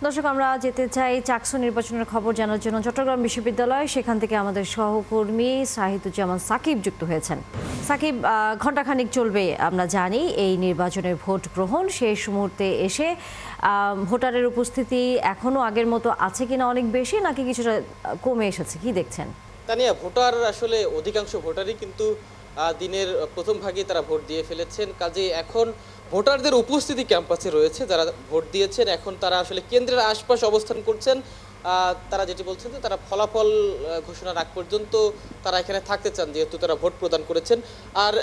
দর্শক, আমরা যেতে চাই চাকসু নির্বাচনের খবর জানার জন্য চট্টগ্রাম বিশ্ববিদ্যালয়। সেখান থেকে আমাদের সহকর্মী শাহিদুজ্জামান সাকিব যুক্ত হয়েছেন। সাকিব, ঘণ্টাখানিক চলবে আমরা জানি এই নির্বাচনের ভোট গ্রহণ। শেষ মুহূর্তে এসে ভোটারের উপস্থিতি এখনো আগের মতো আছে কিনা অনেক বেশি, নাকি কিছুটা কমে এসেছে, কি দেখছেন? তানিয়া, ভোটার আসলে অধিকাংশ ভোটারই কিন্তু দিনের প্রথম ভাগে তারা ভোট দিয়ে ফেলেছেন। কাজে এখন ভোটারদের উপস্থিতি ক্যাম্পাসে রয়েছে। যারা ভোট দিয়েছেন এখন তারা আসলে কেন্দ্রের আশপাশ অবস্থান করছেন। তারা যেটি বলছেন যে তারা ফলাফল ঘোষণার আগ পর্যন্ত তারা এখানে থাকতে চান, যেহেতু তারা ভোট প্রদান করেছেন। আর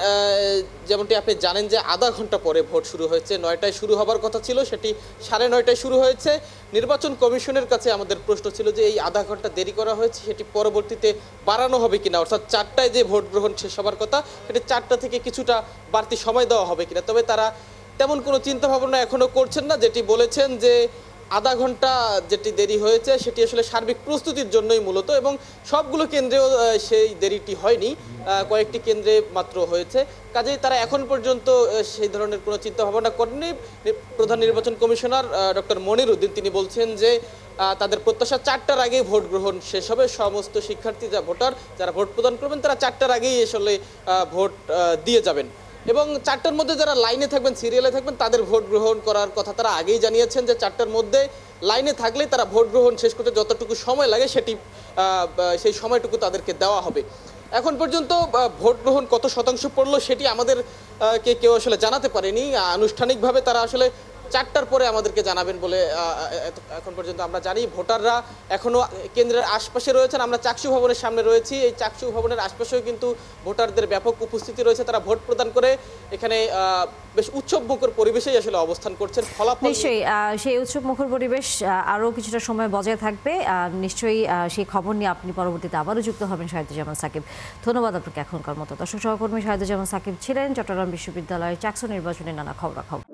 যেমনটি আপনি জানেন যে আধা ঘন্টা পরে ভোট শুরু হয়েছে। 9টায় শুরু হবার কথা ছিল, সেটি 9:30টায় শুরু হয়েছে। নির্বাচন কমিশনের কাছে আমাদের প্রশ্ন ছিল যে এই আধা ঘন্টা দেরি করা হয়েছে, সেটি পরবর্তীতে বাড়ানো হবে কিনা, অর্থাৎ 4টায় যে ভোট গ্রহণ শেষ হবার কথা সেটি 4টা থেকে কিছুটা বাড়তি সময় দেওয়া হবে কিনা। তবে তারা তেমন কোনো চিন্তা ভাবনা এখনো করছেন না। যেটি বলেছেন যে আধা ঘন্টা যেটি দেরি হয়েছে সেটি আসলে সার্বিক প্রস্তুতির জন্যই মূলত, এবং সবগুলো কেন্দ্রেও সেই দেরিটি হয়নি, কয়েকটি কেন্দ্রে মাত্র হয়েছে। কাজেই তারা এখন পর্যন্ত সেই ধরনের কোনো চিন্তা ভাবনা করেনি। প্রধান নির্বাচন কমিশনার ডক্টর মনির উদ্দিন তিনি বলছেন যে তাদের প্রত্যাশা 4টার আগেই ভোট গ্রহণ শেষ হবে। সমস্ত শিক্ষার্থী ভোটার যারা ভোট প্রদান করবেন তারা 4টার আগেই আসলে ভোট দিয়ে যাবেন, এবং 4টার মধ্যে যারা লাইনে থাকবেন, সিরিয়ালে থাকবেন, তাদের ভোট গ্রহণ করার কথা তারা আগেই জানিয়েছেন যে 4টার মধ্যে লাইনে থাকলেই তারা ভোট গ্রহণ শেষ করতে যতটুকু সময় লাগে সেটি সেই সময়টুকু তাদেরকে দেওয়া হবে। এখন পর্যন্ত ভোট গ্রহণ কত শতাংশ পড়লো সেটি আমাদের কেউ আসলে জানাতে পারেনি। আনুষ্ঠানিকভাবে তারা আসলে 4টার পরে আমাদেরকে জানাবেন বলে এখন পর্যন্ত আমরা জানি। ভোটাররা এখনো কেন্দ্রের আশপাশে রয়েছেন। আমরা চাকসু ভবনের সামনে রয়েছি। এই চাকসু ভবনের আশপাশেও কিন্তু ভোটারদের ব্যাপক উপস্থিতি রয়েছে। তারা ভোট প্রদান করে এখানে বেশ উৎসবমুখর পরিবেশেই আসলে অবস্থান করছেন। ফলাফল নিশ্চয়ই সেই উৎসবমুখর পরিবেশ আরও কিছুটা সময় বজায় থাকবে। নিশ্চয়ই সেই খবর নিয়ে আপনি পরবর্তীতে আবারও যুক্ত হবেন শাহিদুজ্জামান সাকিব। ধন্যবাদ আপনাকে এখনকার মতো। দর্শক, সহকর্মী শাহিদুজ্জামান সাকিব ছিলেন চট্টগ্রাম বিশ্ববিদ্যালয়ের চাকসু নির্বাচনের নানা খবরাখবর।